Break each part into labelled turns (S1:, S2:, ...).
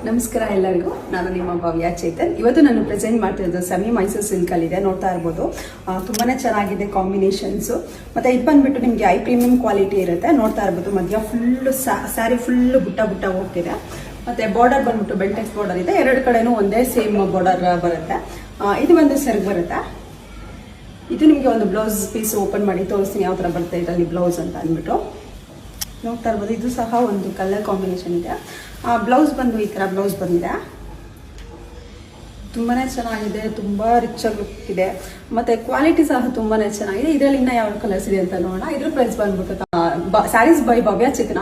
S1: ನಮಸ್ಕಾರ ಎಲ್ಲರಿಗೂ. ನಾನು ನಿಮ್ಮ ಭವ್ಯ ಚೇತನ್. ಇವತ್ತು ನಾನು ಪ್ರೆಸೆಂಟ್ ಮಾಡ್ತಿರೋದು ಸೆಮಿ ಮೈಸೂರು ಸಿಲ್ಕಲ್ಲಿ ಇದೆ. ನೋಡ್ತಾ ಇರ್ಬೋದು, ತುಂಬಾನೇ ಚೆನ್ನಾಗಿದೆ ಕಾಂಬಿನೇಷನ್ಸ್. ಮತ್ತೆ ಇದು ಬಂದ್ಬಿಟ್ಟು ನಿಮಗೆ ಐ ಪ್ರೀಮಿಯಂ ಕ್ವಾಲಿಟಿ ಇರುತ್ತೆ. ನೋಡ್ತಾ ಇರ್ಬೋದು, ಮಧ್ಯ ಫುಲ್ ಸ್ಯಾರಿ ಫುಲ್ ಬುಟ್ಟ ಬುಟ್ಟ ಹೋಗ್ತಿದೆ. ಮತ್ತೆ ಬಾರ್ಡರ್ ಬಂದ್ಬಿಟ್ಟು ಬೆಲ್ಟೆಕ್ಸ್ ಬಾರ್ಡರ್ ಇದೆ. ಎರಡು ಕಡೆನೂ ಒಂದೇ ಸೇಮ್ ಬಾರ್ಡರ್ ಬರುತ್ತೆ. ಇದು ಒಂದು ಸೆರಗ್ ಬರುತ್ತೆ. ಇದು ನಿಮಗೆ ಒಂದು ಬ್ಲೌಸ್ ಪೀಸ್ ಓಪನ್ ಮಾಡಿ ತೋರಿಸ್ತೀನಿ ಯಾವ ತರ ಬರುತ್ತೆ ಇದರಲ್ಲಿ ಬ್ಲೌಸ್ ಅಂತ ಅಂದ್ಬಿಟ್ಟು. ನೋಡ್ತಾ ಇರ್ಬೋದು, ಇದು ಸಹ ಒಂದು ಕಲರ್ ಕಾಂಬಿನೇಷನ್ ಇದೆ. ಬ್ಲೌಸ್ ಬಂದು ಈ ತರ ಬ್ಲೌಸ್ ಬಂದಿದೆ. ತುಂಬಾನೇ ಚೆನ್ನಾಗಿದೆ, ತುಂಬಾ ರಿಚ್ ಆಗಿ ಇದೆ. ಮತ್ತೆ ಕ್ವಾಲಿಟಿ ಸಹ ತುಂಬಾನೇ ಚೆನ್ನಾಗಿದೆ. ಇದರಲ್ಲಿ ಇನ್ನ ಯಾವ ಕಲರ್ಸ್ ಇದೆ ಅಂತ ನೋಡೋಣ. ಇದ್ರ ಪ್ರೈಸ್ ಬಂದ್ಬಿಟ್ಟು ಸ್ಯಾರೀಸ್ ಬೈ ಭವ್ಯ ಚೇತನ್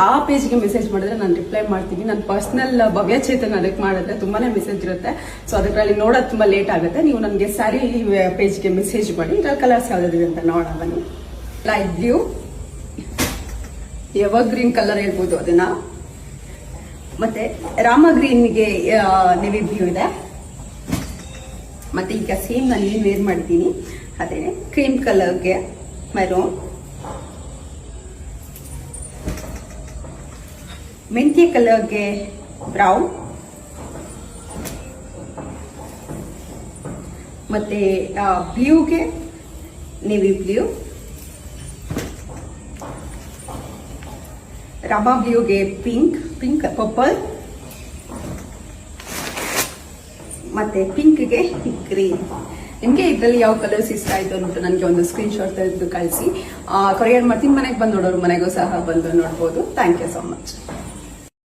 S1: ಆ ಪೇಜ್ಗೆ ಮೆಸೇಜ್ ಮಾಡಿದ್ರೆ ನಾನು ರಿಪ್ಲೈ ಮಾಡ್ತೀನಿ. ನನ್ನ ಪರ್ಸನಲ್ ಭವ್ಯ ಚೇತನ್ ಅದಕ್ಕೆ ಮಾಡಿದ್ರೆ ತುಂಬಾನೇ ಮೆಸೇಜ್ ಇರುತ್ತೆ. ಸೊ ಅದರಲ್ಲಿ ನೋಡೋದು ತುಂಬಾ ಲೇಟ್ ಆಗುತ್ತೆ. ನೀವು ನನಗೆ ಸ್ಯಾರಿ ಪೇಜ್ಗೆ ಮೆಸೇಜ್ ಮಾಡಿ. ಇದ್ರಲ್ಲಿ ಕಲರ್ಸ್ ಯಾವ್ದಾದಿದೆ ಅಂತ ನೋಡೋಣ ಬನ್ನಿ. Light blue, ever green colour ಹೇಳ್ಬೋದು ಅದನ್ನ. ಮತ್ತೆ ರಾಮ ಗ್ರೀನ್ಗೆ ನೆವಿ ಬ್ಲೂ ಇದೆ. ಮತ್ತೆ ಈಗ ಸೇಮ್ ನಾನು ಏನು ವೇರ್ ಮಾಡ್ತೀನಿ ಅದೇ ಕ್ರೀಮ್ ಕಲರ್ಗೆ ಮೆರೂನ್, ಮೆಂತ್ಯ ಕಲರ್ಗೆ ಬ್ರೌನ್, ಮತ್ತೆ ಬ್ಲೂಗೆ ನೆವಿ ಬ್ಲೂ, ರಾಮ ಬ್ಲೂಗೆ ಪಿಂಕ್ ಪರ್ಪಲ್, ಮತ್ತೆ ಪಿಂಕ್ಗೆ ಗ್ರೀನ್. ನಿಮಗೆ ಇದರಲ್ಲಿ ಯಾವ ಕಲರ್ಸ್ ಇಷ್ಟ ಆಯ್ತು ಅನ್ನೋದು ನನಗೆ ಒಂದು ಸ್ಕ್ರೀನ್ ಶಾಟ್ ತೆಗೆದು ಕಳಿಸಿ. ಕೊರಿಯರ್ ಮಾಡ್ತೀನಿ. ಮನೆಗೆ ಬಂದು ನೋಡೋರು ಮನೆಗೂ ಸಹ ಬಂದು ನೋಡ್ಬೋದು. Thank you so much.